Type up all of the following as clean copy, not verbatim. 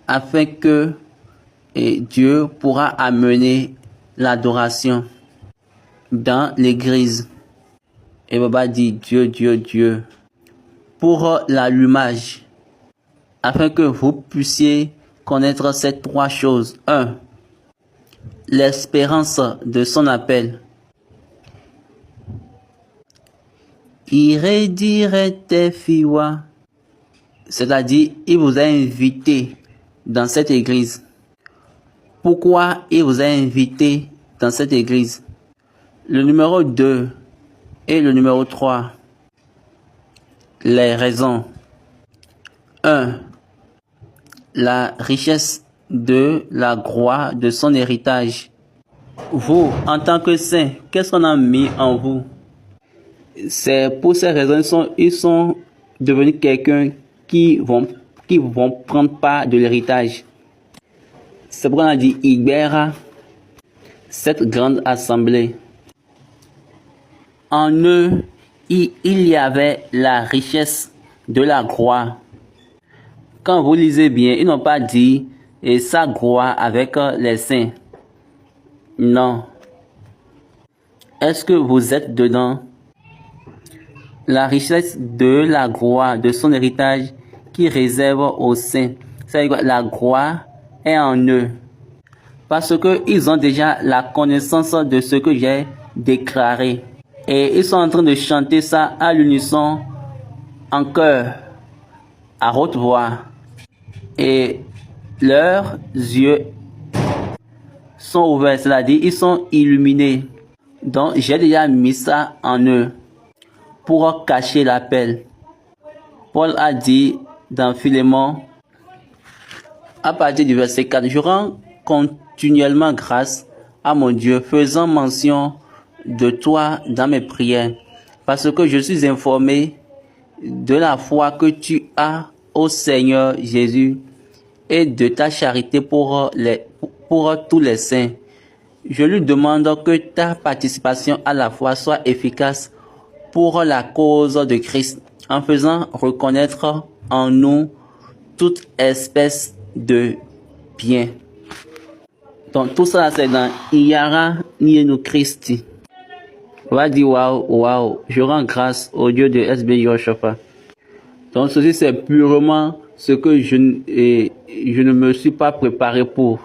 afin que Dieu pourra amener l'adoration dans l'église. Et Baba dit Dieu, Dieu, Dieu. Pour l'allumage, afin que vous puissiez connaître ces trois choses. 1. L'espérance de son appel. Irrédirect fiwa. C'est-à-dire, il vous a invité dans cette église. Pourquoi il vous a invité dans cette église? Le numéro 2 et le numéro 3. Les raisons. 1. La richesse de la gloire de son héritage. Vous, en tant que saint, qu'est-ce qu'on a mis en vous? C'est pour ces raisons ils sont devenus quelqu'un qui vont prendre part de l'héritage. C'est pourquoi on a dit Igbera, cette grande assemblée. En eux, il y avait la richesse de la gloire. Quand vous lisez bien, ils n'ont pas dit et sa gloire avec les saints. Non. Est-ce que vous êtes dedans? La richesse de la gloire, de son héritage qui réserve aux saints. C'est-à-dire que la gloire est en eux. Parce qu'ils ont déjà la connaissance de ce que j'ai déclaré. Et ils sont en train de chanter ça à l'unisson, en chœur, à haute voix. Et leurs yeux sont ouverts, c'est-à-dire ils sont illuminés. Donc j'ai déjà mis ça en eux pour cacher l'appel. Paul a dit dans Philémon, à partir du verset 4, je rends continuellement grâce à mon Dieu, faisant mention de toi dans mes prières, parce que je suis informé de la foi que tu as au Seigneur Jésus et de ta charité pour tous les saints. Je lui demande que ta participation à la foi soit efficace pour la cause de Christ, en faisant reconnaître en nous toute espèce de bien. Donc tout ça c'est dans Iyara Nienu Christi. On va dire waouh, je rends grâce au Dieu de SB Yoshua. Donc ceci c'est purement ce que je ne me suis pas préparé pour.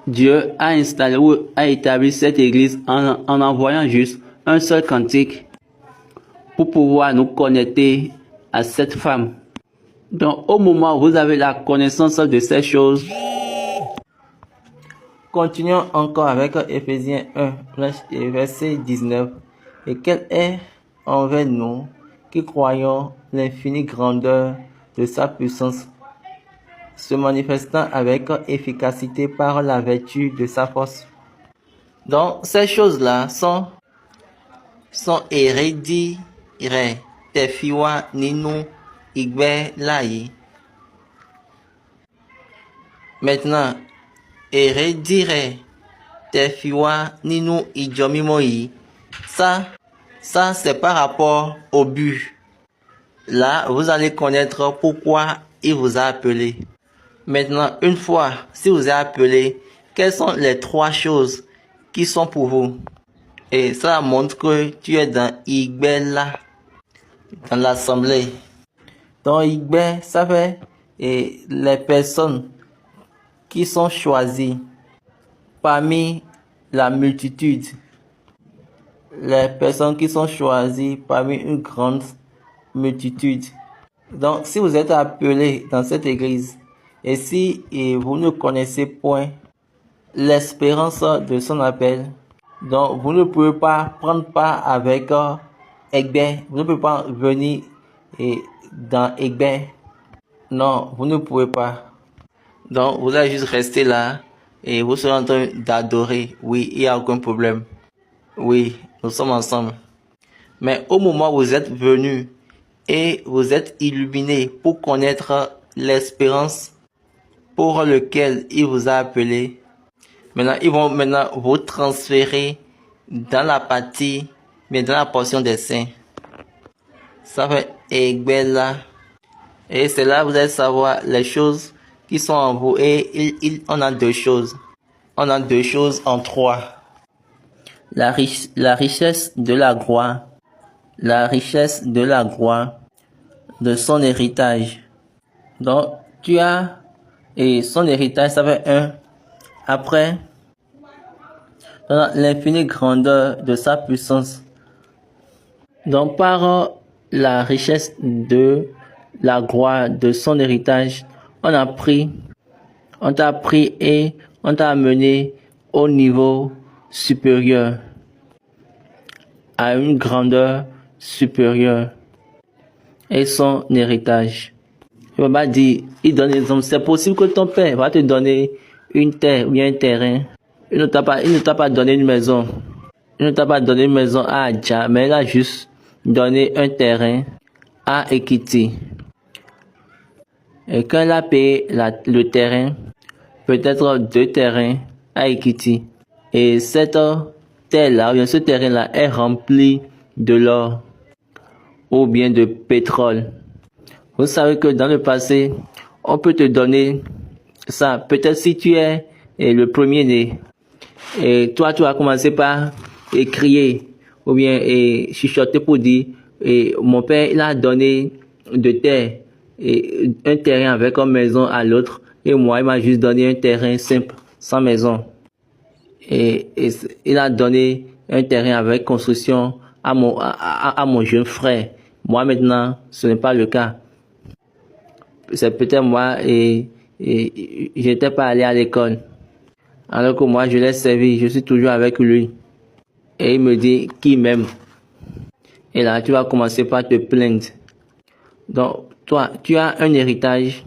Dieu a installé ou a établi cette église en envoyant juste un seul cantique pour pouvoir nous connecter à cette femme. Donc au moment où vous avez la connaissance de ces choses, continuons encore avec Éphésiens 1, verset 19. Et quelle est envers nous qui croyons l'infinie grandeur de sa puissance, se manifestant avec efficacité par la vertu de sa force. Donc ces choses-là sont héréditaires. Tefiwa ninu igbe lai. Maintenant, héréditaire tefiwa ninu ijomimoi. Ça c'est par rapport au but. Là, vous allez connaître pourquoi il vous a appelé. Maintenant, une fois, si vous êtes appelé, quelles sont les trois choses qui sont pour vous? Et ça montre que tu es dans Igbela, dans l'assemblée. Dans Igbe, ça fait les personnes qui sont choisies parmi la multitude. Les personnes qui sont choisies parmi une grande multitude. Donc, si vous êtes appelé dans cette église, et si vous ne connaissez point l'espérance de son appel, donc vous ne pouvez pas prendre part avec Egbe, vous ne pouvez pas venir dans Egbe. Non, vous ne pouvez pas. Donc vous allez juste rester là et vous serez en train d'adorer. Oui, il n'y a aucun problème. Oui, nous sommes ensemble. Mais au moment où vous êtes venus et vous êtes illuminés pour connaître l'espérance pour lequel il vous a appelé, maintenant ils vont vous transférer dans la partie, mais dans la portion des saints. Ça fait Egbela. Et c'est là que vous allez savoir les choses qui sont en vous et on a deux choses. On a deux choses en trois. La richesse de la gloire. La richesse de la gloire de son héritage. Donc, tu as, et son héritage, ça fait un. Après, dans l'infinie grandeur de sa puissance. Donc, par la richesse de la gloire de son héritage, on t'a pris et on t'a amené au niveau supérieur, à une grandeur supérieure et son héritage. Il va dire, il donne l'exemple, c'est possible que ton père va te donner une terre ou bien un terrain. Il ne t'a pas donné une maison. Il ne t'a pas donné une maison à Adja, mais il a juste donné un terrain à Ekiti. Et quand il a payé le terrain, peut-être 2 terrains à Ekiti. Et cette terre-là, ou bien ce terrain-là est rempli de l'or ou bien de pétrole. Vous savez que dans le passé, on peut te donner ça. Peut-être si tu es le premier-né, et toi, tu vas commencer par crier ou bien chuchoter pour dire, mon père, il a donné de terre, et un terrain avec une maison à l'autre, et moi, il m'a juste donné un terrain simple, sans maison. Et il a donné un terrain avec construction à mon jeune frère. Moi, maintenant, ce n'est pas le cas. C'est peut-être moi et j'étais pas allé à l'école. Alors que moi, je l'ai servi, je suis toujours avec lui. Et il me dit qu'il m'aime. Et là, tu vas commencer par te plaindre. Donc, toi, tu as un héritage.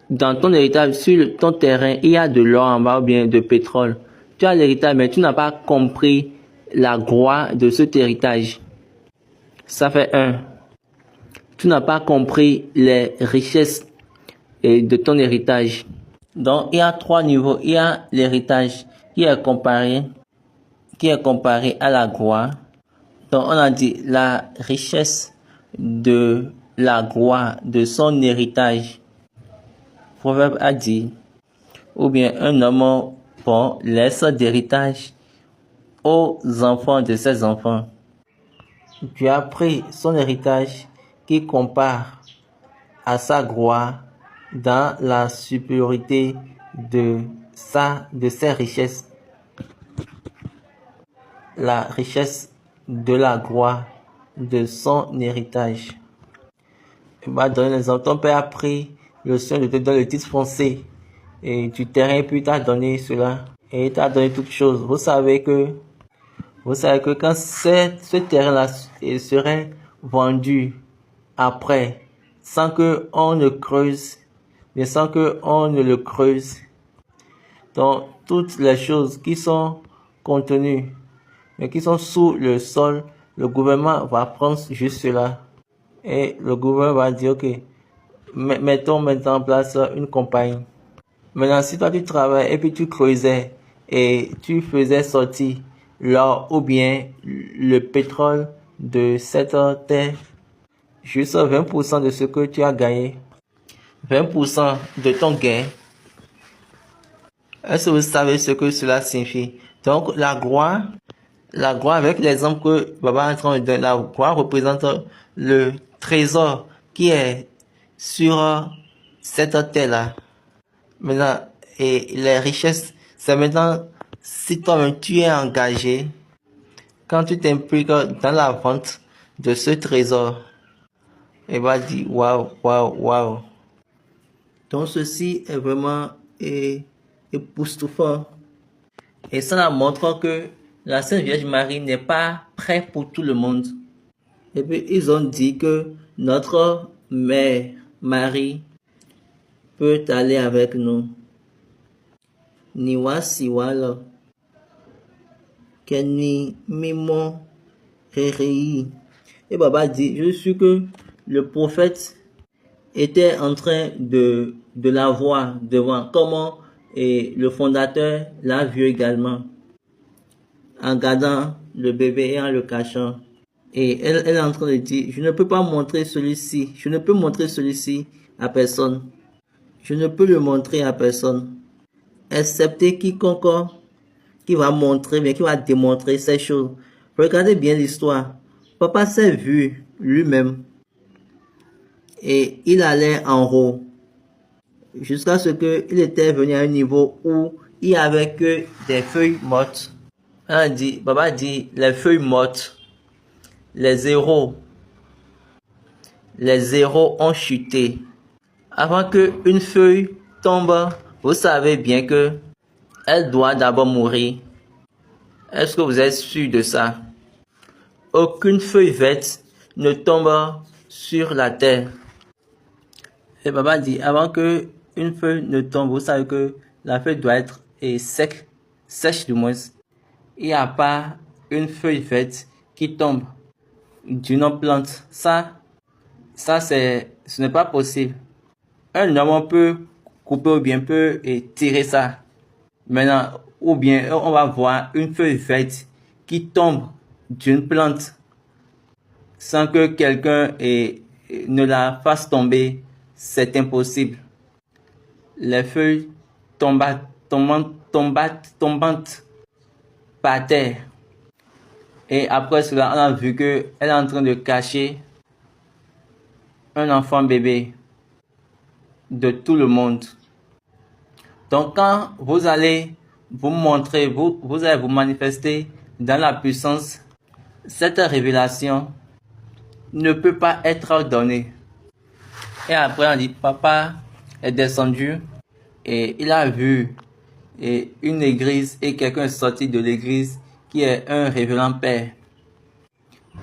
Dans ton héritage, sur ton terrain, il y a de l'or en bas ou bien de pétrole. Tu as l'héritage, mais tu n'as pas compris la gloire de cet héritage. Ça fait un. Tu n'as pas compris les richesses de ton héritage. Donc, il y a 3 niveaux. Il y a l'héritage qui est comparé à la gloire. Donc, on a dit la richesse de la gloire de son héritage. Proverbe a dit, ou bien un homme bon laisse d'héritage aux enfants de ses enfants. Tu as pris son héritage qui compare à sa gloire dans la supériorité de ses richesses. La richesse de la gloire de son héritage. Il va donner l'exemple. Ton père a pris le soin de te donner le titre foncier et du terrain, puis il t'a donné cela. Et il t'a donné toutes choses. Vous savez que quand ce terrain-là serait vendu après, sans que on ne creuse, mais sans que on ne le creuse, donc toutes les choses qui sont contenues, mais qui sont sous le sol, le gouvernement va prendre juste cela. Et le gouvernement va dire, ok, mettons maintenant en place une compagnie. Maintenant, si toi tu travailles et puis tu creusais et tu faisais sortir l'or ou bien le pétrole de cette terre, juste 20% de ce que tu as gagné, 20% de ton gain. Est-ce que vous savez ce que cela signifie? Donc, la gloire avec l'exemple que Baba est en train de donner, la gloire représente le trésor qui est sur cette terre-là. Maintenant, et les richesses, c'est maintenant, si toi-même tu es engagé, quand tu t'impliques dans la vente de ce trésor, et va dire, waouh, waouh, waouh. Donc, ceci est vraiment époustouflant. Et ça montre que la Sainte Vierge Marie n'est pas prête pour tout le monde. Et puis, ils ont dit que notre mère Marie peut aller avec nous. Niwa siwalo. Keni mimo rei. Et Baba dit, je suis que le prophète était en train de la voir devant, comment et le fondateur l'a vu également, en gardant le bébé et en le cachant. Et elle est en train de dire, je ne peux pas montrer celui-ci, je ne peux montrer celui-ci à personne. Je ne peux le montrer à personne, excepté quiconque qui va montrer, mais qui va démontrer ces choses. Regardez bien l'histoire. Papa s'est vu lui-même et il allait en haut jusqu'à ce qu'il était venu à un niveau où il n'y avait que des feuilles mortes. Papa dit, les feuilles mortes, les zéros ont chuté. Avant qu'une feuille tombe, vous savez bien que elle doit d'abord mourir. Est-ce que vous êtes sûr de ça? Aucune feuille verte ne tombe sur la terre. Et papa dit, avant que une feuille ne tombe, vous savez que la feuille doit être sèche du moins. Il n'y a pas une feuille verte qui tombe d'une plante. Ce n'est pas possible. Un homme peut couper ou bien peut tirer ça. Maintenant, ou bien on va voir une feuille verte qui tombe d'une plante sans que quelqu'un ne la fasse tomber. C'est impossible. Les feuilles tombantes par terre. Et après cela, on a vu qu'elle est en train de cacher un enfant bébé de tout le monde. Donc quand vous allez vous montrer, vous allez vous manifester dans la puissance, cette révélation ne peut pas être donnée. Et après on dit, papa est descendu et il a vu une église et quelqu'un est sorti de l'église qui est un révérend père.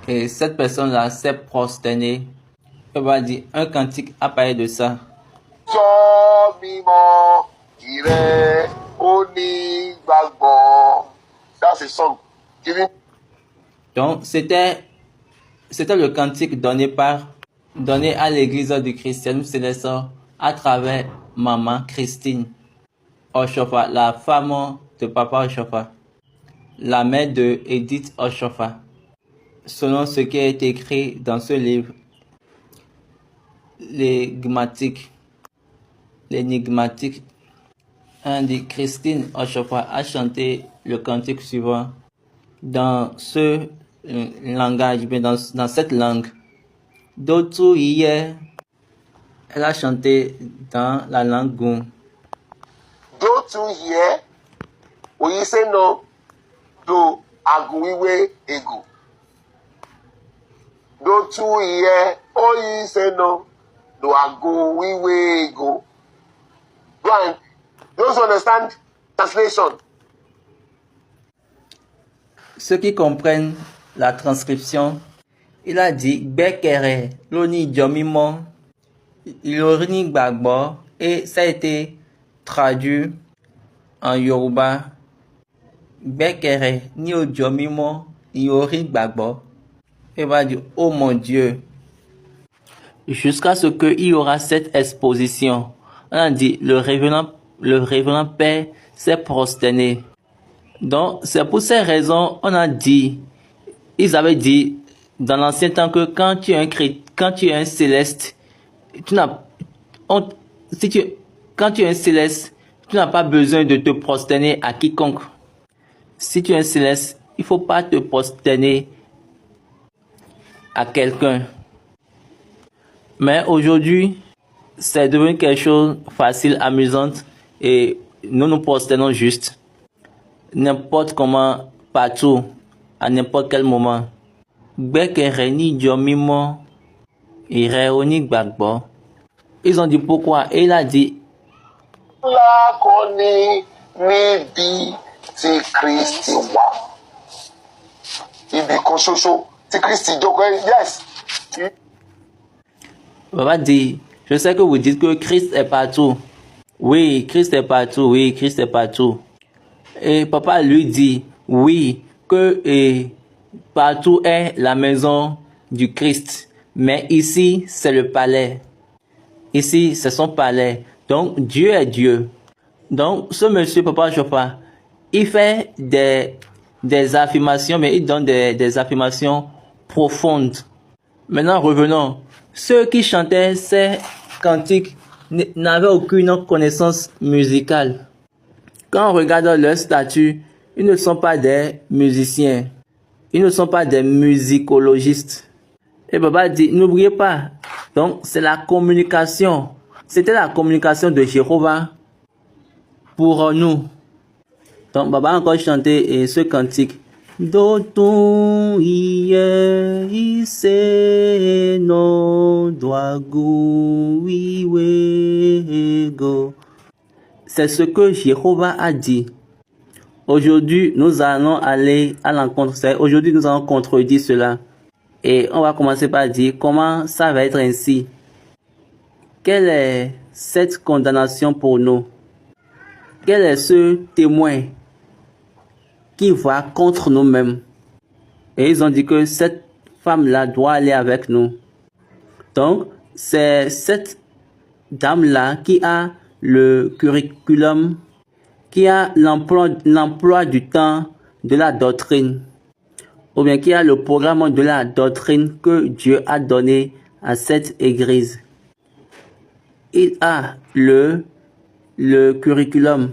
Et cette personne-là s'est prosternée. Elle va dire, un cantique a parlé de ça. That's a song. Donc c'était le cantique donné à l'église du christianisme céleste à travers maman Christine Oshofa, la femme de papa Oshofa, la mère de Edith Oshofa, selon ce qui est écrit dans ce livre, l'énigmatique. Christine Oshofa a chanté le cantique suivant dans ce langage, dans cette langue. D'autres hier, elle a chanté dans la langue Goum. D'autres hier, oyi se no do aguwiwe ego. D'autres hier, oyi se no do aguwiwe ego. Those who understand translation. Ceux qui comprennent la transcription, il a dit Bekere, Loni Djomimo, Ilori Gbagbo, et ça a été traduit en Yoruba. Bekere, ni Djomimo, Ilori Gbagbo. Il va dire, oh mon Dieu. Jusqu'à ce qu'il y aura cette exposition. On a dit, le révérend père s'est prosterné. Donc, c'est pour ces raisons, ils avaient dit dans l'ancien temps que quand tu es un céleste, quand tu es un céleste, tu n'as pas besoin de te prosterner à quiconque. Si tu es un céleste, il faut pas te prosterner à quelqu'un. Mais aujourd'hui, c'est devenu quelque chose de facile, amusant, et nous nous prosternons juste. N'importe comment, partout, à n'importe quel moment. Ils ont dit pourquoi, et il a dit La koni níbi tí Kristi wà. Ibi kan ṣoṣo tí Kristi jókòó. Yes. Papa dit, je sais que vous dites que Christ est partout. Oui, Christ est partout. Oui, Christ est partout. Et papa lui dit, oui, que partout est la maison du Christ. Mais ici, c'est le palais. Ici, c'est son palais. Donc, Dieu est Dieu. Donc, ce monsieur, Papa Chopin, il fait des affirmations, mais il donne des affirmations profondes. Maintenant, revenons. Ceux qui chantaient ces cantiques n'avaient aucune connaissance musicale. Quand on regarde leur statut, ils ne sont pas des musiciens. Ils ne sont pas des musicologistes. Et Baba dit, n'oubliez pas. Donc, c'est la communication. C'était la communication de Jéhovah pour nous. Donc, Baba a encore chanté ce cantique. Dotun iye ise no doagu iwego. C'est ce que Jéhovah a dit. Aujourd'hui, nous allons aller à l'encontre. Aujourd'hui, nous allons contredire cela. Et on va commencer par dire comment ça va être ainsi. Quelle est cette condamnation pour nous? Quel est ce témoin qui va contre nous-mêmes? Et ils ont dit que cette femme-là doit aller avec nous. Donc, c'est cette dame-là qui a le curriculum, qui a l'emploi du temps de la doctrine, ou bien qui a le programme de la doctrine que Dieu a donné à cette église. Il a le curriculum.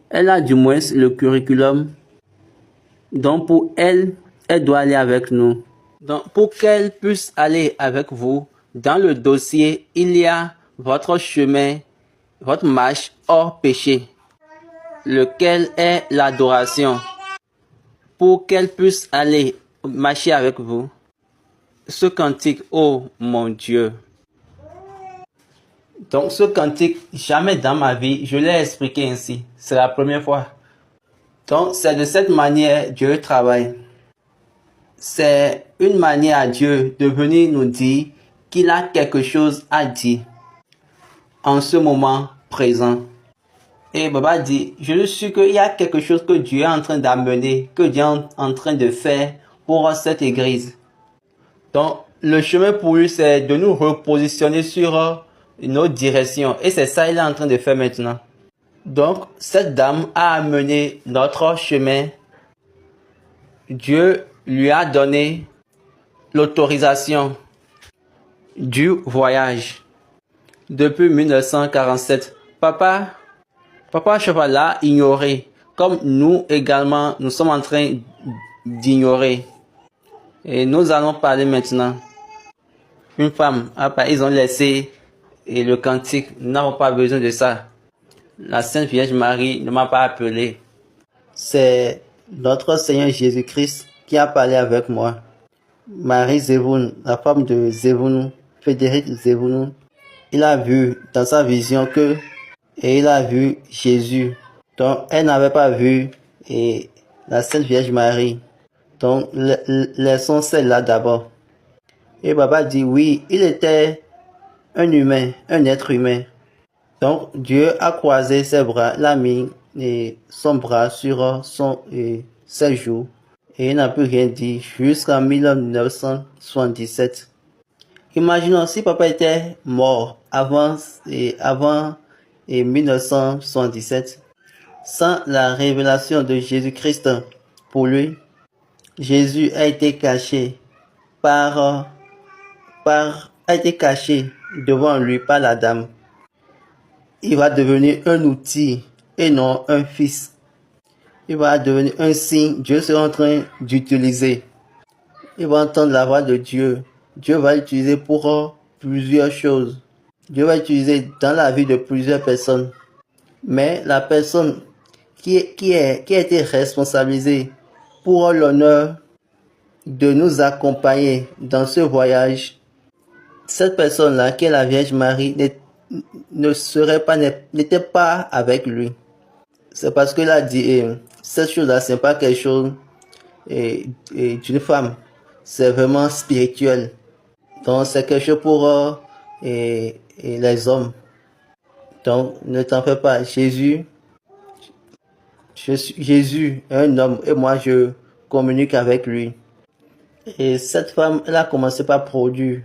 Elle a du moins le curriculum. Donc pour elle, elle doit aller avec nous. Donc pour qu'elle puisse aller avec vous, dans le dossier, il y a votre chemin, votre marche hors péché, lequel est l'adoration. Pour qu'elle puisse aller marcher avec vous, ce cantique, oh mon Dieu. Donc ce cantique, jamais dans ma vie, je l'ai expliqué ainsi. C'est la première fois. Donc c'est de cette manière Dieu travaille. C'est une manière à Dieu de venir nous dire qu'il a quelque chose à dire en ce moment présent. Et Baba dit, je suis sûr qu'il y a quelque chose que Dieu est en train d'amener, que Dieu est en train de faire pour cette église. Donc, le chemin pour lui, c'est de nous repositionner sur notre direction. Et c'est ça qu'il est en train de faire maintenant. Donc, cette dame a amené notre chemin. Dieu lui a donné l'autorisation du voyage. Depuis 1947, Papa Cheval l'a ignoré, comme nous également, nous sommes en train d'ignorer. Et nous allons parler maintenant. Une femme, ils ont laissé le cantique, nous n'avons pas besoin de ça. La Sainte Vierge Marie ne m'a pas appelé. C'est notre Seigneur Jésus-Christ qui a parlé avec moi. Marie Zévoun, la femme de Zévoun, Frédéric Zévoun, il a vu dans sa vision et il a vu Jésus. Donc, elle n'avait pas vu la Sainte Vierge Marie. Donc, laissons celle-là d'abord. Et Baba dit, oui, il était un humain, un être humain. Donc, Dieu a croisé ses bras, l'a mis son bras sur ses joues. Et il n'a plus rien dit jusqu'en 1977. Imaginons si papa était mort avant 1977, sans la révélation de Jésus-Christ pour lui, Jésus a été caché a été caché devant lui par la dame. Il va devenir un outil et non un fils. Il va devenir un signe. Dieu sera en train d'utiliser. Il va entendre la voix de Dieu. Dieu va l'utiliser pour plusieurs choses. Dieu va l'utiliser dans la vie de plusieurs personnes. Mais la personne qui a été responsabilisée pour l'honneur de nous accompagner dans ce voyage, cette personne-là, qui est la Vierge Marie, n'était pas avec lui. C'est parce qu'il a dit, cette chose-là, c'est pas quelque chose d'une femme. C'est vraiment spirituel. Donc, c'est quelque chose pour les hommes. Donc, ne t'en fais pas. Jésus est un homme et moi, je communique avec lui. Et cette femme, elle a commencé par produire.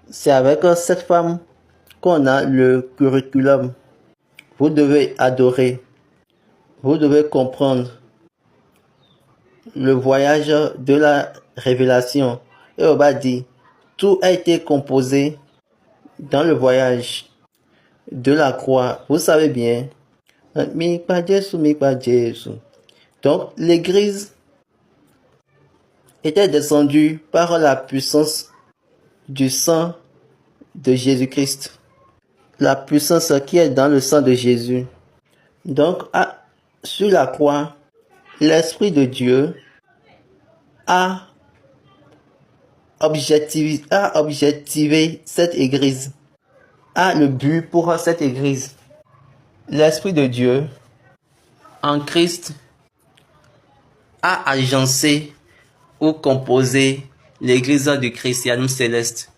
C'est avec cette femme qu'on a le curriculum. Vous devez adorer. Vous devez comprendre le voyage de la révélation. Et on va dire, tout a été composé dans le voyage. de la croix. Vous savez bien. Donc, l'église était descendue par la puissance du sang de Jésus-Christ. La puissance qui est dans le sang de Jésus. Donc, sur la croix, l'Esprit de Dieu a objectivé cette église, a le but pour cette église. L'Esprit de Dieu, en Christ, a agencé ou composé l'église du christianisme céleste.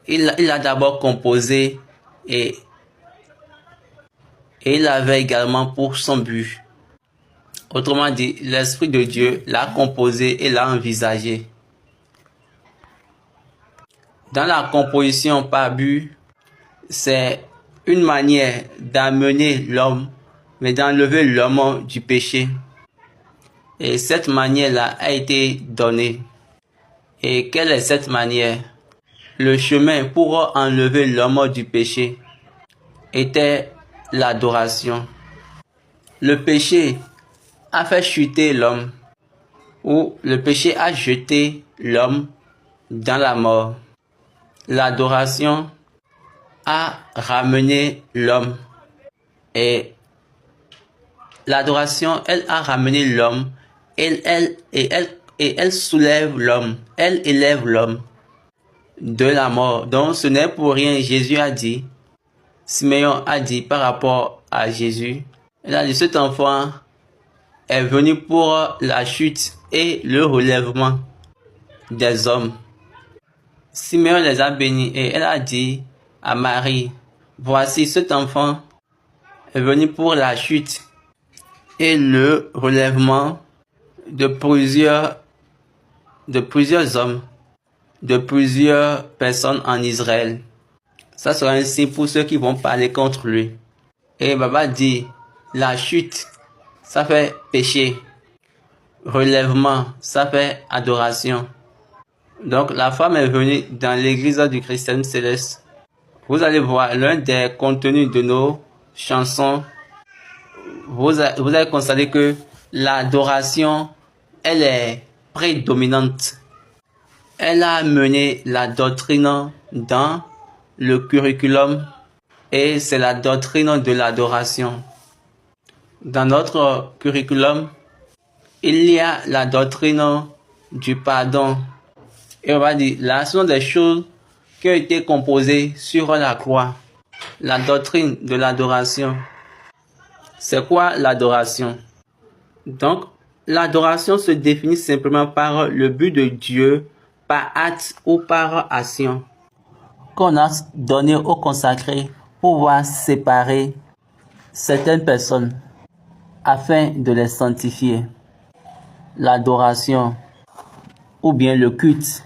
Il a d'abord composé et il avait également pour son but. Autrement dit, l'Esprit de Dieu l'a composé et l'a envisagé. Dans la composition par but, c'est une manière d'amener l'homme, mais d'enlever l'homme du péché. Et cette manière-là a été donnée. Et quelle est cette manière? Le chemin pour enlever l'homme du péché était l'adoration. Le péché a fait chuter l'homme, ou le péché a jeté l'homme dans la mort. L'adoration a ramené l'homme. Et l'adoration, elle a ramené l'homme. Elle soulève l'homme. Elle élève l'homme de la mort. Donc ce n'est pour rien. Jésus a dit, Simeon a dit par rapport à Jésus, il a dit, cet enfant est venu pour la chute et le relèvement des hommes. Simeon les a bénis et elle a dit à Marie, voici cet enfant est venu pour la chute et le relèvement de plusieurs hommes, de plusieurs personnes en Israël. Ça sera un signe pour ceux qui vont parler contre lui. Et Baba dit, la chute, ça fait péché. Relèvement, ça fait adoration. Donc la femme est venue dans l'église du christianisme céleste. Vous allez voir l'un des contenus de nos chansons. Vous allez constater que l'adoration, elle est prédominante. Elle a amené la doctrine dans le curriculum et c'est la doctrine de l'adoration. Dans notre curriculum, il y a la doctrine du pardon. Et on va dire, là, ce sont des choses qui ont été composées sur la croix. La doctrine de l'adoration. C'est quoi l'adoration? Donc, l'adoration se définit simplement par le but de Dieu, par acte ou par action, qu'on a donné au consacré pour pouvoir séparer certaines personnes afin de les sanctifier. L'adoration ou bien le culte,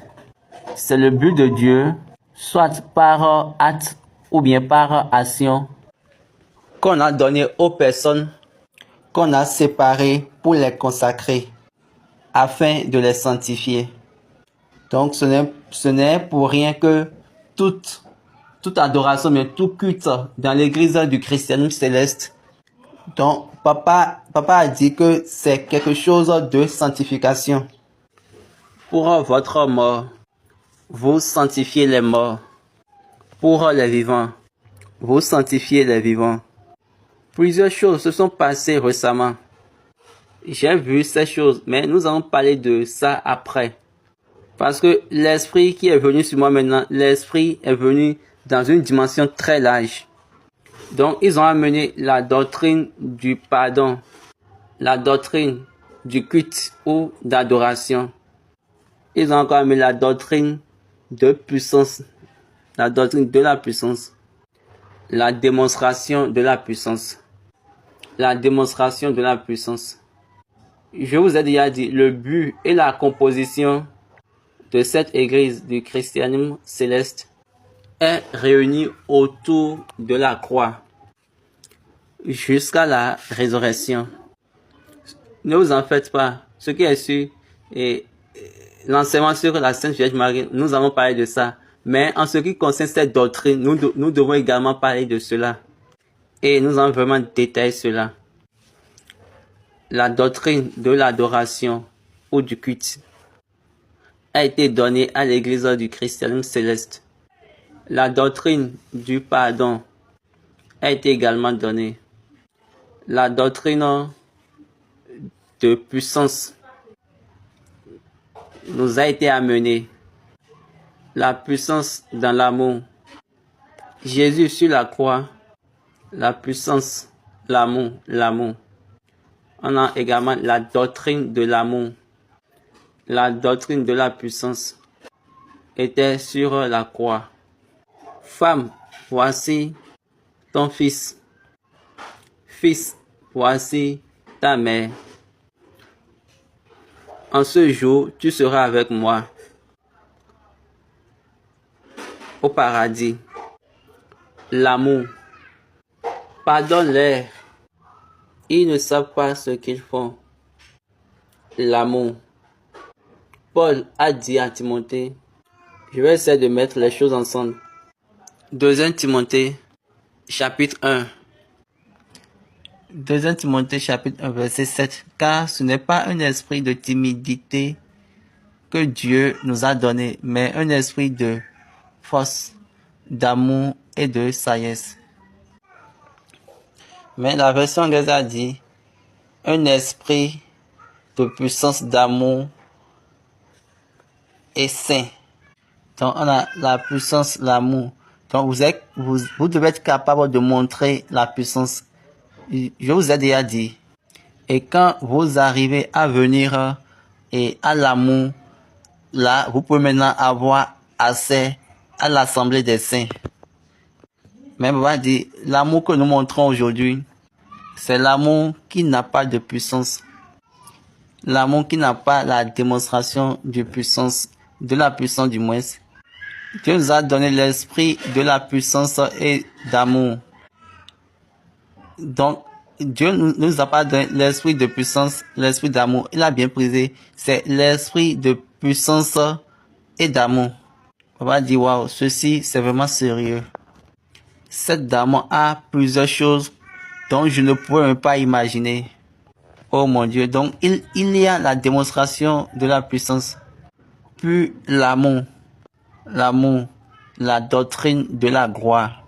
c'est le but de Dieu, soit par acte ou bien par action, qu'on a donné aux personnes qu'on a séparées pour les consacrer afin de les sanctifier. Donc ce n'est pour rien que toute adoration, mais tout culte dans l'église du christianisme céleste. Donc papa a dit que c'est quelque chose de sanctification. Pour votre mort, vous sanctifiez les morts. Pour les vivants, vous sanctifiez les vivants. Plusieurs choses se sont passées récemment. J'ai vu ces choses, mais nous allons parler de ça après. Parce que l'esprit qui est venu sur moi maintenant, l'esprit est venu dans une dimension très large. Donc, ils ont amené la doctrine du pardon, la doctrine du culte ou d'adoration. Ils ont encore amené la doctrine de puissance, la doctrine de la puissance, la démonstration de la puissance, la démonstration de la puissance. Je vous ai déjà dit, le but et la composition de cette église du christianisme céleste est réunie autour de la croix jusqu'à la résurrection. Ne vous en faites pas. Ce qui est sûr, et l'enseignement sur la Sainte Vierge Marie, nous allons parler de ça. Mais en ce qui concerne cette doctrine, nous devons également parler de cela. Et nous allons vraiment détailler cela. La doctrine de l'adoration ou du culte a été donnée à l'Église du christianisme céleste. La doctrine du pardon a été également donnée. La doctrine de puissance nous a été amenée. La puissance dans l'amour. Jésus sur la croix, la puissance, l'amour. On a également la doctrine de l'amour. La doctrine de la puissance était sur la croix. Femme, voici ton fils. Fils, voici ta mère. En ce jour, tu seras avec moi au paradis. L'amour. Pardonne-leur. Ils ne savent pas ce qu'ils font. L'amour. Paul a dit à Timothée, je vais essayer de mettre les choses ensemble. 2 Timothée, chapitre 1. 2 Timothée chapitre 1 verset 7. Car ce n'est pas un esprit de timidité que Dieu nous a donné, mais un esprit de force, d'amour et de sagesse. Mais la version anglaise a dit un esprit de puissance, d'amour et saint. Donc on a la puissance, l'amour. Donc vous devez être capable de montrer la puissance. Je vous ai déjà dit. Et quand vous arrivez à venir et à l'amour, là, vous pouvez maintenant avoir accès à l'assemblée des saints. Mais on va dire, l'amour que nous montrons aujourd'hui, c'est l'amour qui n'a pas de puissance. L'amour qui n'a pas la démonstration de puissance, de la puissance du moins. Dieu nous a donné l'esprit de la puissance et d'amour. Donc, Dieu ne nous a pas donné l'esprit de puissance, l'esprit d'amour. Il a bien prisé. C'est l'esprit de puissance et d'amour. On va dire, waouh, ceci, c'est vraiment sérieux. Cette dame a plusieurs choses dont je ne pouvais même pas imaginer. Oh mon Dieu. Donc, il y a la démonstration de la puissance. Puis l'amour. L'amour. La doctrine de la gloire.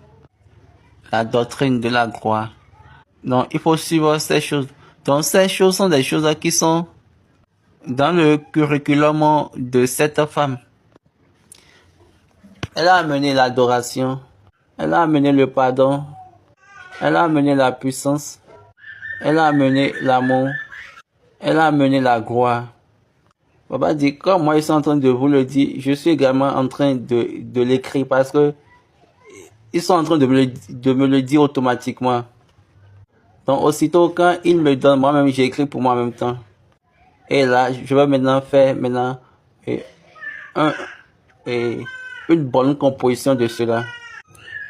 La doctrine de la gloire. Donc, il faut suivre ces choses. Donc, ces choses sont des choses qui sont dans le curriculum de cette femme. Elle a amené l'adoration. Elle a amené le pardon. Elle a amené la puissance. Elle a amené l'amour. Elle a amené la gloire. Papa dit, comme moi, ils sont en train de vous le dire, je suis également en train de l'écrire parce que ils sont en train de me le dire automatiquement. Donc, aussitôt, quand ils me donnent, moi-même, j'écris pour moi en même temps. Et là, je vais maintenant faire une bonne composition de cela.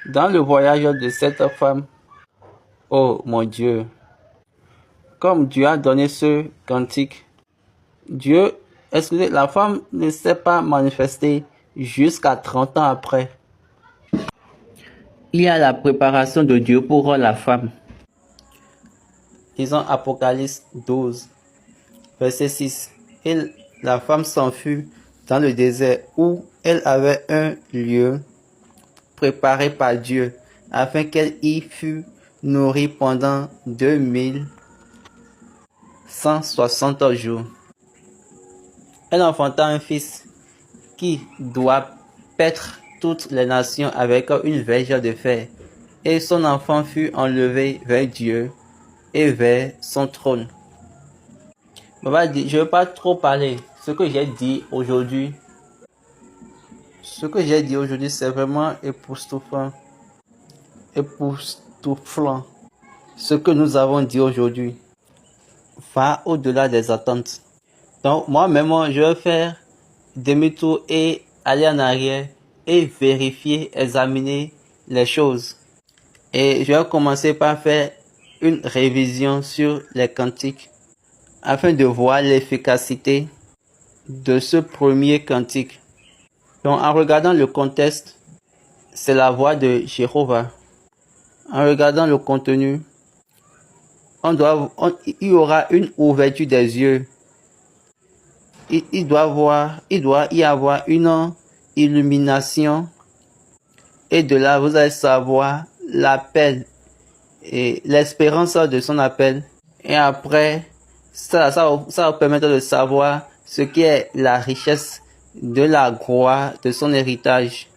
Dans le voyage de cette femme, oh mon Dieu, comme Dieu a donné ce cantique, la femme ne s'est pas manifestée jusqu'à 30 ans après. Il y a la préparation de Dieu pour la femme. Disons Apocalypse 12, verset 6. Et la femme s'enfuit dans le désert où elle avait un lieu préparé par Dieu afin qu'elle y fût nourrie pendant 2160 jours. Elle enfanta un fils qui doit paître toutes les nations avec une verge de fer. Et son enfant fut enlevé vers Dieu et vers son trône. Je ne veux pas trop parler. Ce que j'ai dit aujourd'hui, c'est vraiment époustouflant. Ce que nous avons dit aujourd'hui va au-delà des attentes. Donc moi-même, je vais faire demi-tour et aller en arrière et vérifier, examiner les choses. Et je vais commencer par faire une révision sur les cantiques afin de voir l'efficacité de ce premier cantique. Donc, en regardant le contexte, c'est la voix de Jéhovah. En regardant le contenu, il y aura une ouverture des yeux. Il doit y avoir une illumination. Et de là, vous allez savoir l'appel et l'espérance de son appel. Et après, ça va vous permettre de savoir ce qu'est la richesse de la gloire de son héritage.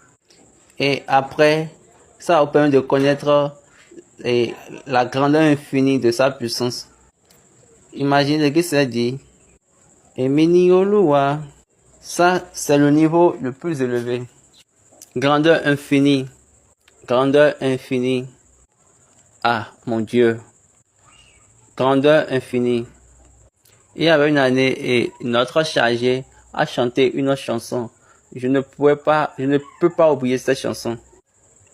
Et après, ça va vous permettre de connaître la grandeur infinie de sa puissance. Imaginez que c'est dit. Et Miniolua, ça c'est le niveau le plus élevé. Grandeur infinie. Grandeur infinie. Ah, mon Dieu. Grandeur infinie. Il y avait une année et notre chargé a chanté une chanson. Je ne peux pas oublier cette chanson.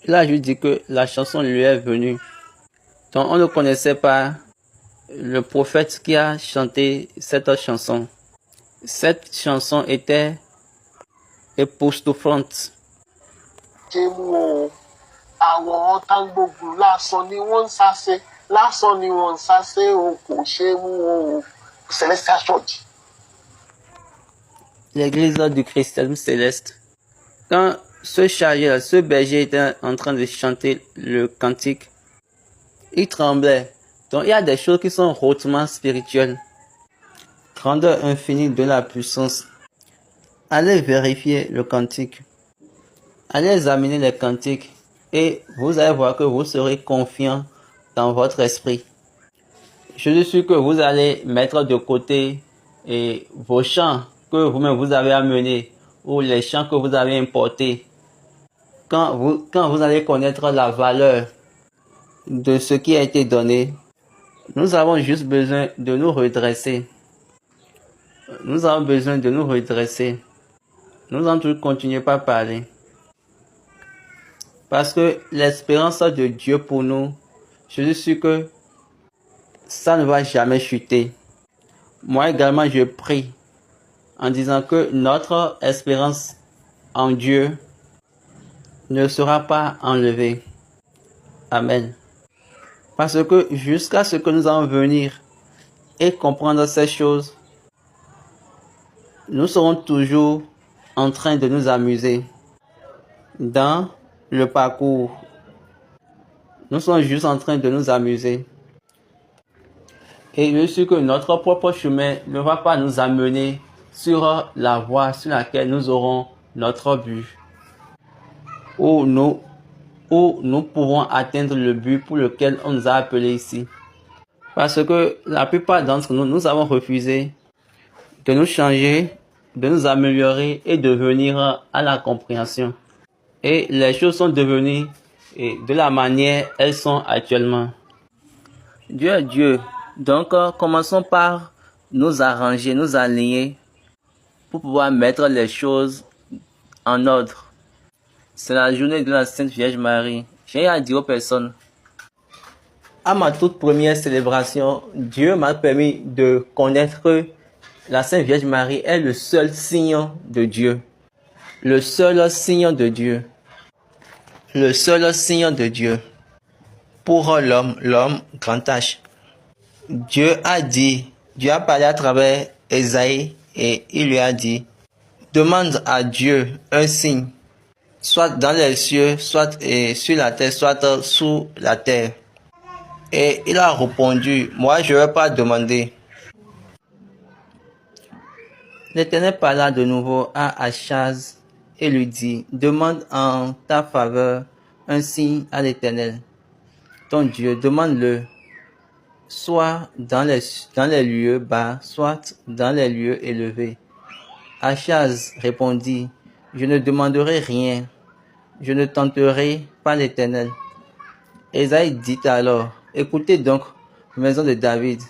Là, je dis que la chanson lui est venue. Donc, on ne connaissait pas le prophète qui a chanté cette chanson. Cette chanson était époustouflante. Àwọn ọ̀tá ń gbógun lásán ni wọ́n ń sáṣe lásán ni wọ́n ń sáṣe o kò ṣe é mú o Celestial Church. L'église du christianisme céleste. Quand ce chargé, ce berger était en train de chanter le cantique, il tremblait. Donc il y a des choses qui sont hautement spirituelles. Grandeur infinie de la puissance. Allez vérifier le cantique. Allez examiner les cantiques. Et vous allez voir que vous serez confiant dans votre esprit. Je suis sûr que vous allez mettre de côté vos chants que vous-même vous avez amenés ou les chants que vous avez importés. Quand vous allez connaître la valeur de ce qui a été donné, nous avons juste besoin de nous redresser. Nous avons besoin de nous redresser. Nous allons toujours continuer par parler. Parce que l'espérance de Dieu pour nous, je suis sûr que ça ne va jamais chuter. Moi également, je prie en disant que notre espérance en Dieu ne sera pas enlevée. Amen. Parce que jusqu'à ce que nous allons venir et comprendre ces choses, nous serons toujours en train de nous amuser dans le parcours. Nous sommes juste en train de nous amuser. Et je suis sûr que notre propre chemin ne va pas nous amener sur la voie sur laquelle nous aurons notre but. Où nous pouvons atteindre le but pour lequel on nous a appelés ici. Parce que la plupart d'entre nous, nous avons refusé de nous changer, de nous améliorer et de venir à la compréhension. Et les choses sont devenues de la manière elles sont actuellement. Dieu est Dieu. Donc, commençons par nous arranger, nous aligner pour pouvoir mettre les choses en ordre. C'est la journée de la Sainte Vierge Marie. J'ai à dire aux personnes. À ma toute première célébration, Dieu m'a permis de connaître que la Sainte Vierge Marie est le seul signe de Dieu. Le seul signe de Dieu. Le seul signe de Dieu. Pour l'homme, grand H. Dieu a parlé à travers Ésaïe et il lui a dit, demande à Dieu un signe, soit dans les cieux, soit sur la terre, soit sous la terre. Et il a répondu, moi je ne vais pas demander. L'Éternel parla de nouveau à Achaz et lui dit, demande en ta faveur un signe à l'Éternel, ton Dieu, demande-le, soit dans les lieux bas, soit dans les lieux élevés. Achaz répondit, je ne demanderai rien, je ne tenterai pas l'Éternel. Ésaïe dit alors, écoutez donc, maison de David,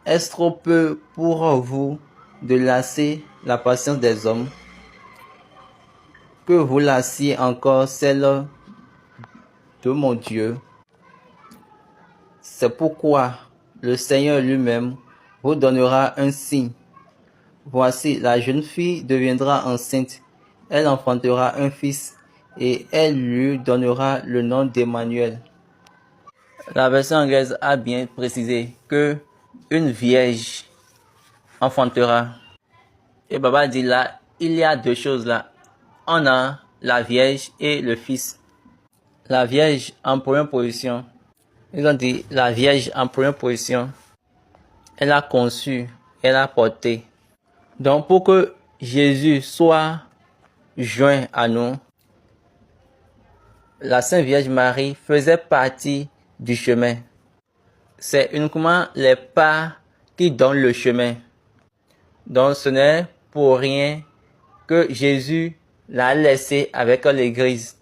est-ce trop peu pour vous de lasser la patience des hommes, que vous lassiez encore celle de mon Dieu? C'est pourquoi le Seigneur lui-même vous donnera un signe. Voici, la jeune fille deviendra enceinte elle enfantera un fils et elle lui donnera le nom d'Emmanuel. La version anglaise a bien précisé que une vierge enfantera. Et Baba dit là, il y a deux choses là. On a la vierge et le fils. La vierge en première position. Ils ont dit la vierge en première position. Elle a conçu, elle a porté. Donc pour que Jésus soit joint à nous, la Sainte Vierge Marie faisait partie du chemin. C'est uniquement les pas qui donnent le chemin. Donc ce n'est pour rien que Jésus l'a laissé avec l'Église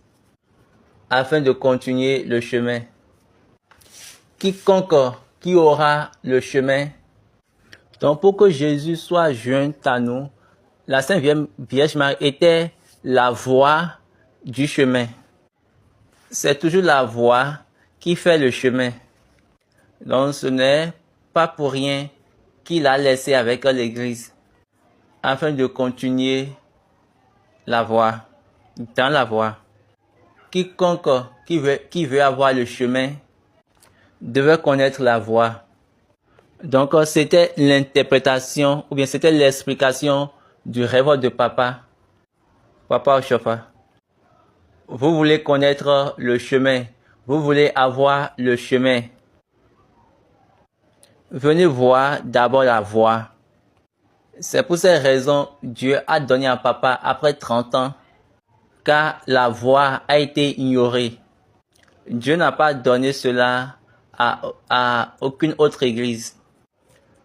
afin de continuer le chemin. Quiconque qui aura le chemin. Donc pour que Jésus soit joint à nous, la Sainte Vierge Marie était la voie du chemin. C'est toujours la voie qui fait le chemin. Donc ce n'est pas pour rien qu'il a laissé avec l'Église afin de continuer la voie, dans la voie. Quiconque qui veut avoir le chemin devait connaître la voie. Donc c'était l'interprétation ou bien c'était l'explication du rêve de Papa Oshofa. Vous voulez connaître le chemin, vous voulez avoir le chemin. Venez voir d'abord la voie. C'est pour cette raison Dieu a donné à Papa après 30 ans, car la voie a été ignorée. Dieu n'a pas donné cela à aucune autre église.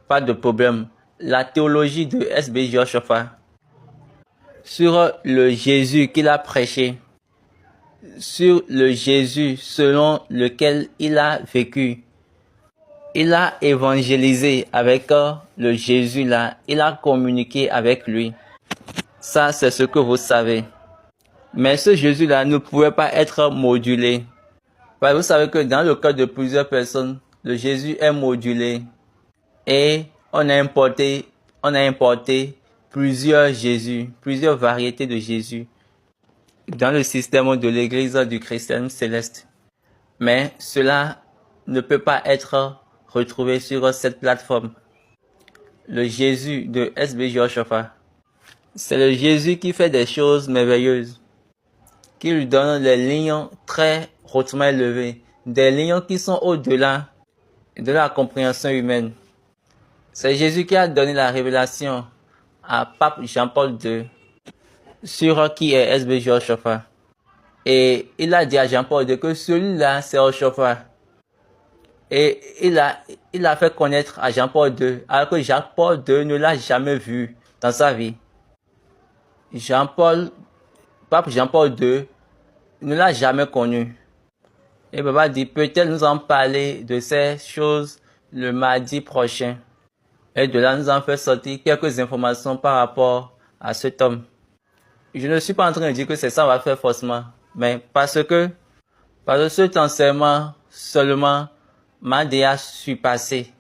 Pas de problème. La théologie de S.B. Oshofa sur le Jésus qu'il a prêché, sur le Jésus selon lequel il a vécu. Il a évangélisé avec le Jésus là. Il a communiqué avec lui. Ça, c'est ce que vous savez. Mais ce Jésus là ne pouvait pas être modulé. Parce que vous savez que dans le cas de plusieurs personnes, le Jésus est modulé. Et on a importé plusieurs Jésus, plusieurs variétés de Jésus dans le système de l'église du christianisme céleste. Mais cela ne peut pas être retrouvé sur cette plateforme. Le Jésus de S.B. Oshofa, c'est le Jésus qui fait des choses merveilleuses, qui lui donne les lignes très hautement élevées, des lignes qui sont au-delà de la compréhension humaine. C'est Jésus qui a donné la révélation à Pape Jean-Paul II sur qui est S.B. Oshofa. Et il a dit à Jean-Paul II que celui-là, c'est Oshofa. Et il a fait connaître à Jean-Paul II, alors que Jean-Paul II ne l'a jamais vu dans sa vie. Pape Jean-Paul II ne l'a jamais connu. Et Baba dit, peut-être nous en parler de ces choses le mardi prochain. Et de là, nous en fait sortir quelques informations par rapport à cet homme. Je ne suis pas en train de dire que c'est ça qu'on va faire forcément, mais parce que cet enseignement seulement m'a déjà surpassé.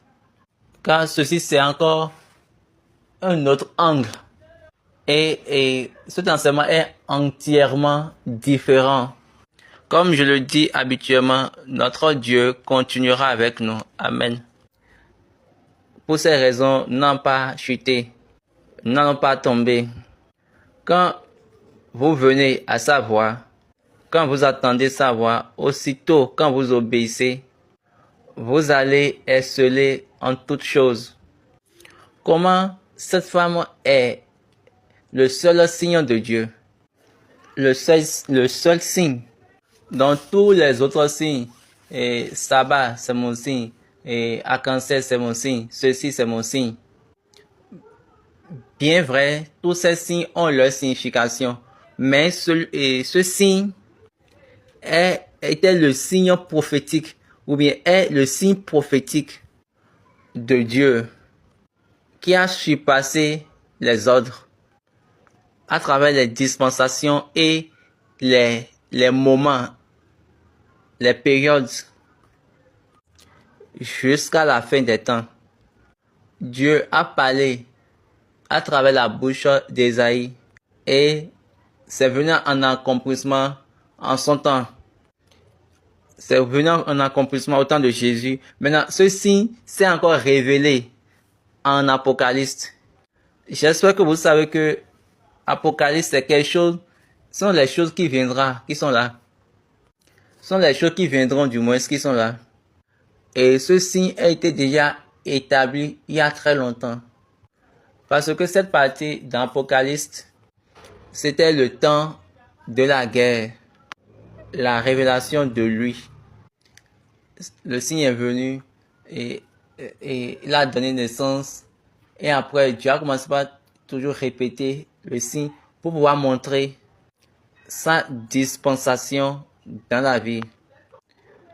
Car ceci, c'est encore un autre angle. Et cet enseignement est entièrement différent. Comme je le dis habituellement, notre Dieu continuera avec nous. Amen. Pour ces raisons, nous n'allons pas chuter, nous n'allons pas tomber. Quand vous venez à sa voix, quand vous attendez sa voix, aussitôt quand vous obéissez, vous allez exceller en toutes choses. Comment cette femme est le seul signe de Dieu, le seul signe. Dans tous les autres signes, et sabbat c'est mon signe, et arc-en-ciel c'est mon signe, ceci c'est mon signe. Bien vrai, tous ces signes ont leur signification, mais ce signe était le signe prophétique, ou bien est le signe prophétique de Dieu qui a surpassé les ordres à travers les dispensations et les moments, les périodes jusqu'à la fin des temps. Dieu a parlé à travers la bouche d'Ésaïe et c'est venu en accomplissement en son temps. C'est venu en accomplissement au temps de Jésus. Maintenant, ce signe s'est encore révélé en Apocalypse. J'espère que vous savez que Apocalypse, c'est quelque chose, ce sont les choses qui viendront, qui sont là. Ce sont les choses qui viendront du moins, qui sont là. Et ce signe a été déjà établi il y a très longtemps. Parce que cette partie d'Apocalypse, c'était le temps de la guerre, la révélation de lui. Le signe est venu et il a donné naissance. Et après, Dieu a commencé par toujours répéter le signe pour pouvoir montrer sa dispensation dans la vie,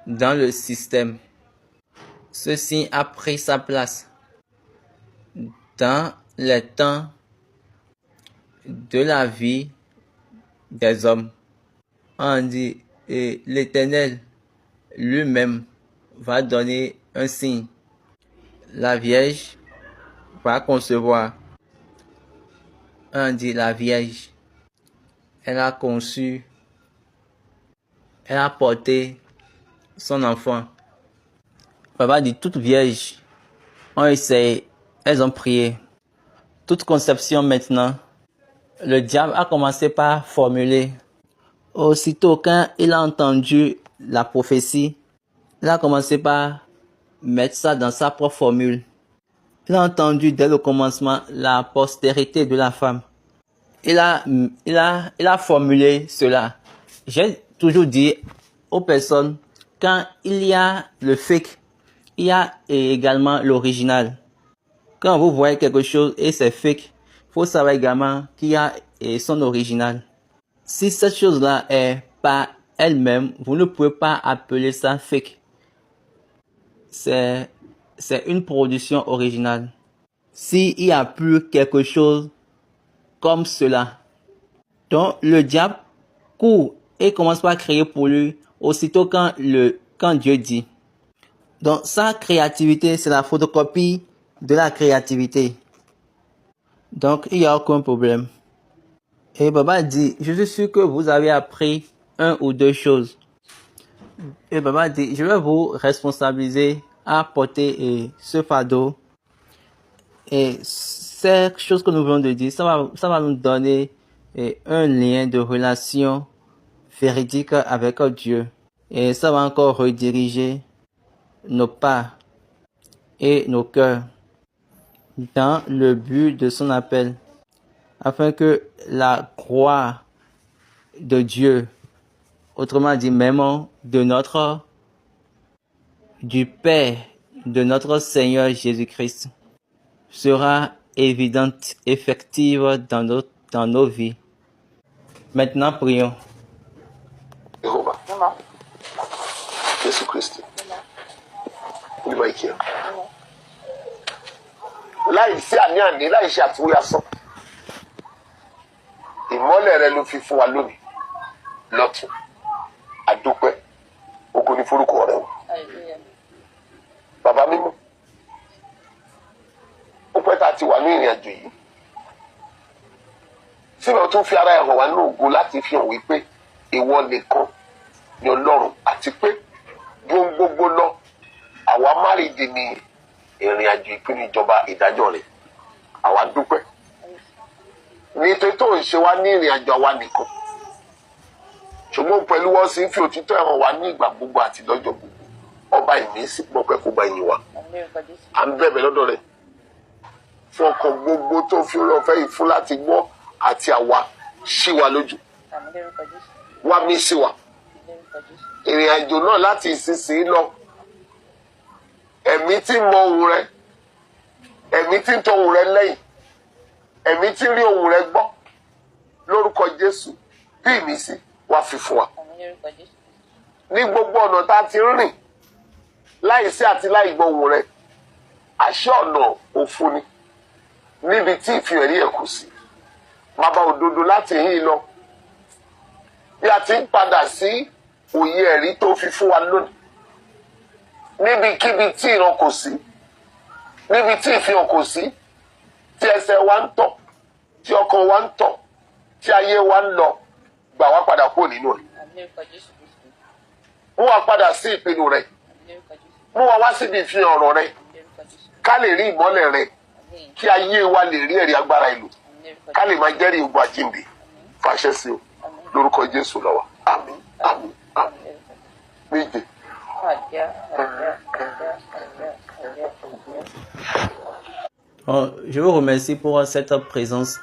dans le système. Ce signe a pris sa place dans les temps de la vie des hommes. On dit, et l'Éternel lui-même va donner un signe. La Vierge va concevoir. On dit, la Vierge, elle a conçu, elle a porté son enfant. Papa dit, toutes vierges ont essayé, elles ont prié. Toute conception maintenant, le diable a commencé par formuler. Aussitôt quand il a entendu la prophétie, il a commencé par mettre ça dans sa propre formule. Il a entendu dès le commencement la postérité de la femme. Il a formulé cela. J'ai toujours dit aux personnes, quand il y a le fake, il y a également l'original. Quand vous voyez quelque chose et c'est fake, il faut savoir également qu'il y a son original. Si cette chose-là est par elle-même, vous ne pouvez pas appeler ça fake. C'est une production originale. S'il y a plus quelque chose comme cela, donc le diable court et commence par créer pour lui aussitôt quand Dieu dit. Donc sa créativité, c'est la photocopie de la créativité. Donc il n'y a aucun problème. Et Baba dit, je suis sûr que vous avez appris un ou deux choses. Et Baba dit, je vais vous responsabiliser à porter ce fardeau. Et ces choses que nous venons de dire, ça va nous donner un lien de relation véridique avec Dieu. Et ça va encore rediriger nos pas et nos cœurs dans le but de son appel, afin que la gloire de Dieu, autrement dit même du Père de notre Seigneur Jésus-Christ, sera évidente, effective dans nos vies. Maintenant, prions. Yehova, Jésus Christ, ulibaiki láìsí àní-àní láìsí àtiwé asán ìmọ́lẹ̀ rẹ ló fi fún wa lónìí lọ́tún àdúpẹ́ ògo ni forúkọ rẹ o bàbá mímọ́ ó pẹ́ tá a ti wà ní ìrìn àjò yìí síbẹ̀ ó tún fi ara ẹ̀ hàn wá ní ògo láti fi hàn wípé ìwọ nìkan ni Ọlọ́run àti pé bí ohun gbogbo lọ àwa márìdì ni ìrìn àjò ìpinnu ìjọba ìdájọ́ rẹ̀ àwa dúpẹ́ nítorí tó ń ṣe wá ní ìrìn àjò àwa nìkan ṣùgbọ́n pẹ̀lú wọ́n sì ń fi òtítọ́ ẹ̀hàn wá ní ìgbà gbogbo àti lọ́jọ́ gbogbo ọba ìmísí pọ̀pẹ́ kó gba ìyìn wa à ń bẹ̀bẹ̀ lọ́dọ̀ rẹ̀ fún ọkàn gbogbo tó fi orí ọ̀fẹ́ yìí fún láti gbọ́ àti àwa ṣí wa lójú wá mí sí wa ìrìn àjò náà láti ìsinsìnyí lọ ẹ̀mí tí ń mọ ohùn rẹ ẹ̀mí tí ń tọ ohùn rẹ lẹ́yìn ẹ̀mí tí ń rí ohùn rẹ gbọ́ lórúkọ Jésù bí ìmísí wá fi fún wa ní gbogbo ọ̀nà tá a ti rìn láìsí àti láì gbọ́ ohùn rẹ àṣẹ ọ̀nà òfu ni níbi tí ìfihàn rí ẹ̀kú sí má bá òdodo láti yín lọ bí a ti ń padà sí òye ẹ̀rí tó fi fún wa lónìí níbikíbi tí ìran kò sí níbi tí ìfihàn kò sí tí ẹsẹ̀ wa ń tọ̀ tí ọkàn wa ń tọ̀ tí ayé wa ń lọ gbà wá padà kúrò nínú rẹ̀. Mú wa padà sí ìpinnu rẹ̀. Mú wa wá síbi ìfihàn ọ̀rọ̀ rẹ̀. Ká lè rí ìmọ́lẹ̀ rẹ̀. Kí ayé wa lè rí ẹ̀rí agbára ìlú. Ká lè máa jẹ́rìí ogun àjíǹde. Fàṣẹ sí o. Lórúkọ Jésù lọ́wọ́. Àmín. Àmín. Àmín. Méje. Je vous remercie pour cette présence.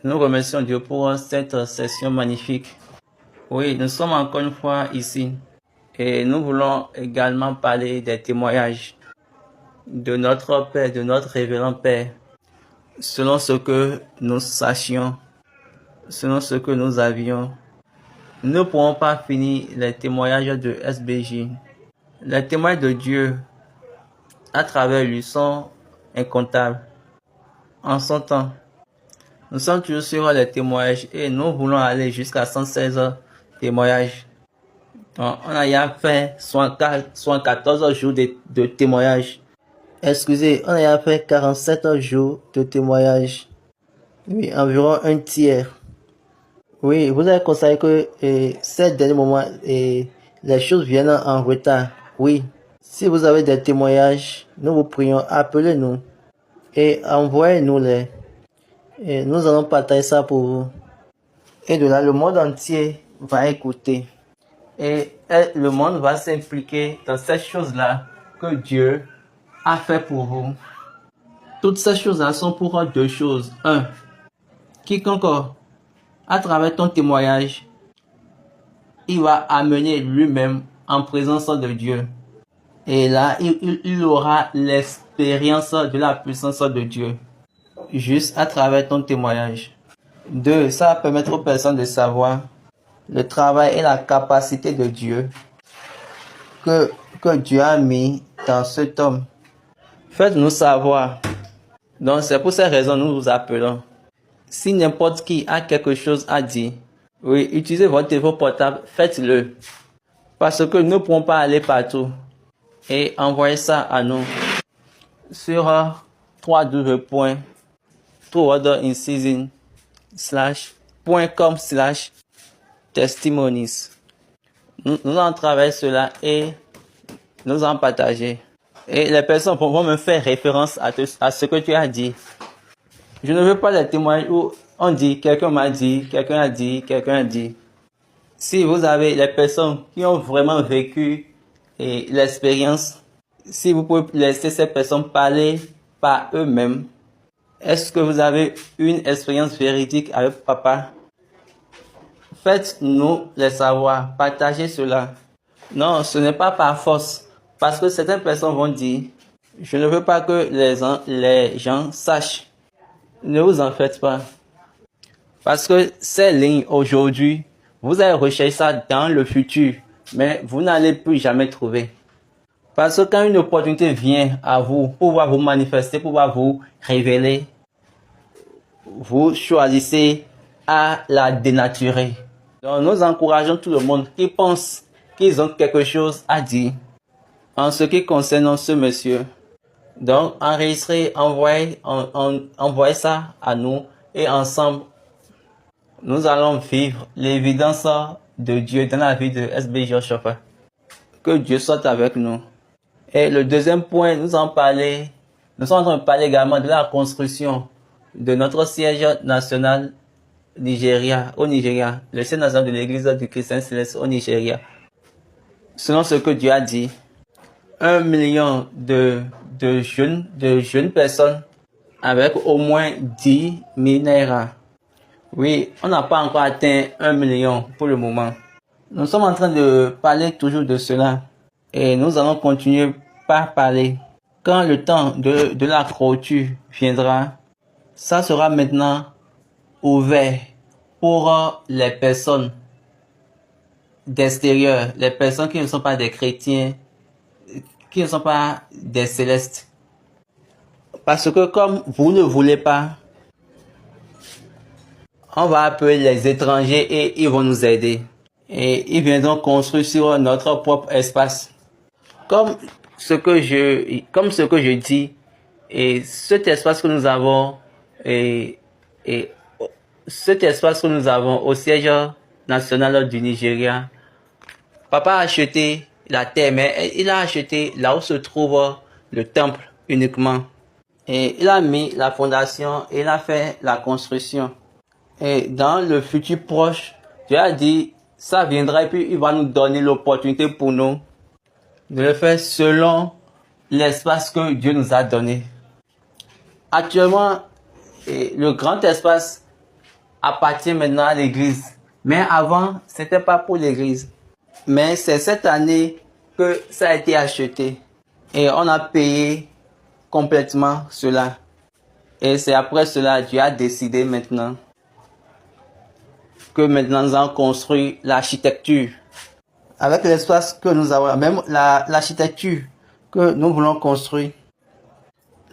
Nous remercions Dieu pour cette session magnifique. Oui, nous sommes encore une fois ici et nous voulons également parler des témoignages de notre Père, de notre révérend Père, selon ce que nous sachions, selon ce que nous avions. Nous ne pourrons pas finir les témoignages de SBJ. Les témoignages de Dieu à travers lui sont incomptables. En son temps, nous sommes toujours sur les témoignages et nous voulons aller jusqu'à 116 témoignages. Donc, on a déjà fait 14 jours de témoignages. Excusez, on a déjà fait 47 jours de témoignages. Oui, environ un tiers. Oui, vous avez constaté que ces derniers moments, les choses viennent en retard. Oui, si vous avez des témoignages, nous vous prions, appelez-nous et envoyez-nous-les. Et nous allons partager ça pour vous. Et de là, le monde entier va écouter. Et le monde va s'impliquer dans ces choses-là que Dieu a fait pour vous. Toutes ces choses-là sont pour deux choses. Un, quiconque, à travers ton témoignage, il va amener lui-même en présence de Dieu. Et là, il aura l'expérience de la puissance de Dieu. Juste à travers ton témoignage. Deux, ça va permettre aux personnes de savoir le travail et la capacité de Dieu que Dieu a mis dans cet homme. Faites-nous savoir. Donc c'est pour ces raisons que nous vous appelons. Si n'importe qui a quelque chose à dire, oui, utilisez votre téléphone portable, faites-le. Parce que nous ne pourrons pas aller partout. Et envoyez ça à nous sur www.towardorinseason.com/testimonies. Nous allons travailler cela et nous allons partager. Et les personnes vont me faire référence à ce que tu as dit. Je ne veux pas des témoignages où on dit, quelqu'un m'a dit, quelqu'un a dit, quelqu'un a dit. Si vous avez les personnes qui ont vraiment vécu l'expérience, si vous pouvez laisser ces personnes parler par eux-mêmes, est-ce que vous avez une expérience véridique avec papa? Faites-nous les savoir, partagez cela. Non, ce n'est pas par force, parce que certaines personnes vont dire, je ne veux pas que les gens sachent. Ne vous en faites pas. Parce que ces lignes aujourd'hui, vous allez rechercher ça dans le futur, mais vous n'allez plus jamais trouver. Parce que quand une opportunité vient à vous, pour pouvoir vous manifester, pour pouvoir vous révéler, vous choisissez à la dénaturer. Donc nous encourageons tout le monde qui pense qu'ils ont quelque chose à dire en ce qui concerne ce monsieur. Donc enregistrez, envoyez ça à nous et ensemble, nous allons vivre l'évidence de Dieu dans la vie de SBJ Chauffeur. Que Dieu soit avec nous. Et le deuxième point, nous sommes en train de parler également de la construction de notre siège national au Nigeria, le siège national de l'église du Christ Céleste au Nigeria. Selon ce que Dieu a dit, 1 million de jeunes personnes avec au moins 10 000 naira. Oui, on n'a pas encore atteint 1 million pour le moment. Nous sommes en train de parler toujours de cela et nous allons continuer par parler. Quand le temps de la clôture viendra, ça sera maintenant ouvert pour les personnes d'extérieur, les personnes qui ne sont pas des chrétiens, qui ne sont pas des célestes. Parce que comme vous ne voulez pas, on va appeler les étrangers et ils vont nous aider. Et ils viendront construire sur notre propre espace. Comme ce que je dis, et cet espace que nous avons, cet espace que nous avons au siège nationale du Nigeria. Papa a acheté la terre, mais il a acheté là où se trouve le temple uniquement. Et il a mis la fondation et il a fait la construction. Et dans le futur proche, Dieu a dit, ça viendra et puis il va nous donner l'opportunité pour nous de le faire selon l'espace que Dieu nous a donné. Actuellement, le grand espace appartient maintenant à l'église. Mais avant, c'était pas pour l'église. Mais c'est cette année que ça a été acheté. Et on a payé complètement cela. Et c'est après cela, Dieu a décidé maintenant que maintenant nous allons construire l'architecture. Avec l'espace que nous avons, même l'architecture que nous voulons construire.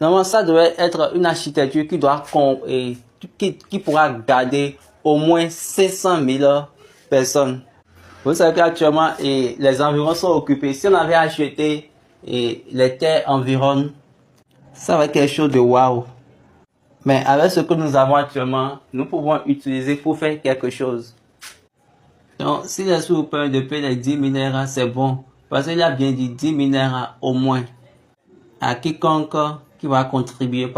Normalement, ça devrait être une architecture qui pourra garder au moins 500 000 personnes. Vous savez qu'actuellement, les environs sont occupés. Si on avait acheté les terres environ, ça va être quelque chose de waouh. Mais avec ce que nous avons actuellement, nous pouvons utiliser pour faire quelque chose. Donc, si l'esprit vous permet de payer les 10 minères, c'est bon. Parce qu'il a bien dit 10 minères au moins à quiconque qui va contribuer.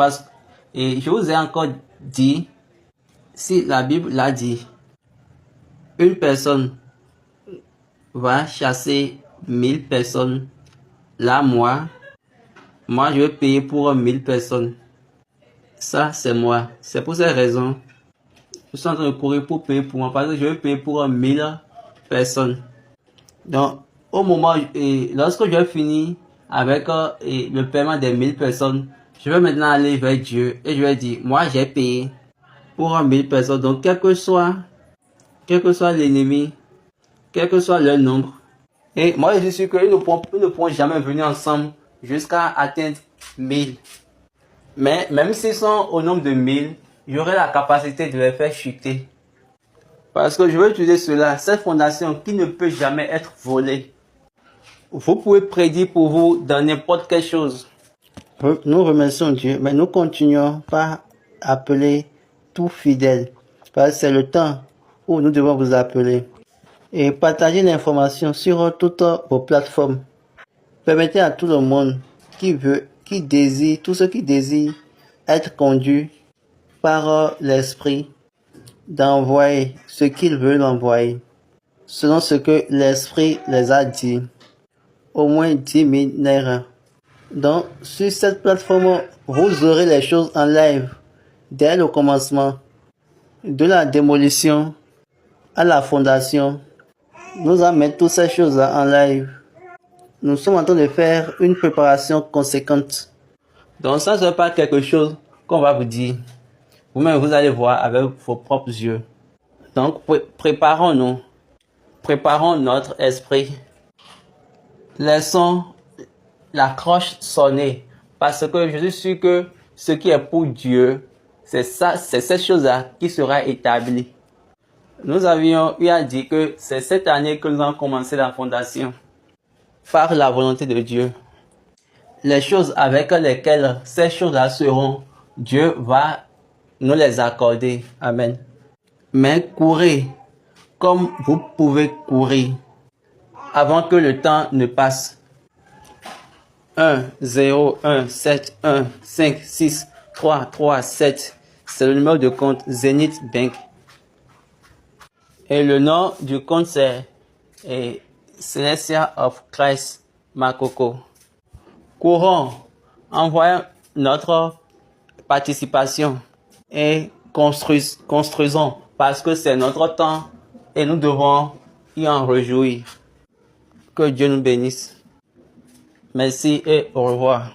Et je vous ai encore dit, si la Bible l'a dit, une personne va chasser 1000 personnes. Là, moi, je vais payer pour 1000 personnes. Ça, c'est moi. C'est pour cette raison. Je suis en train de courir pour payer pour moi. Parce que je vais payer pour 1000 personnes. Donc, au moment, lorsque je vais finir avec le paiement des 1000 personnes, je vais maintenant aller vers Dieu. Et je vais dire, moi, j'ai payé pour 1000 personnes. Donc, quel que soit l'ennemi, quel que soit leur nombre. Et moi, je suis sûr qu'ils ne pourront jamais venir ensemble jusqu'à atteindre 1000. Mais même s'ils sont au nombre de 1000, j'aurai la capacité de les faire chuter. Parce que je veux utiliser cela, cette fondation qui ne peut jamais être volée. Vous pouvez prédire pour vous dans n'importe quelle chose. Nous remercions Dieu, mais nous continuons par appeler tout fidèle. Parce que c'est le temps où nous devons vous appeler. Et partagez l'information sur toutes vos plateformes. Permettez à tout le monde tous ceux qui désirent être conduits par l'esprit d'envoyer ce qu'ils veulent envoyer, selon ce que l'esprit les a dit. Au moins 10 minères. Donc, sur cette plateforme, vous aurez les choses en live dès le commencement, de la démolition à la fondation. Nous allons mettre toutes ces choses en live. Nous sommes en train de faire une préparation conséquente. Donc ça, ce n'est pas quelque chose qu'on va vous dire. Vous-même, vous allez voir avec vos propres yeux. Donc, préparons-nous. Préparons notre esprit. Laissons la cloche sonner. Parce que je suis sûr que ce qui est pour Dieu, c'est cette chose-là qui sera établie. Nous avions eu à dire que c'est cette année que nous avons commencé la fondation. Par la volonté de Dieu. Les choses avec lesquelles ces choses-là seront, Dieu va nous les accorder. Amen. Mais courez comme vous pouvez courir avant que le temps ne passe. 1, 0, 1, 7, 1, 5, 6, 3, 3, 7. C'est le numéro de compte Zenith Bank. Et le nom du compte c'est Celestia of Christ Makoko. Courons, envoyons notre participation et construisons parce que c'est notre temps et nous devons y en réjouir. Que Dieu nous bénisse. Merci et au revoir.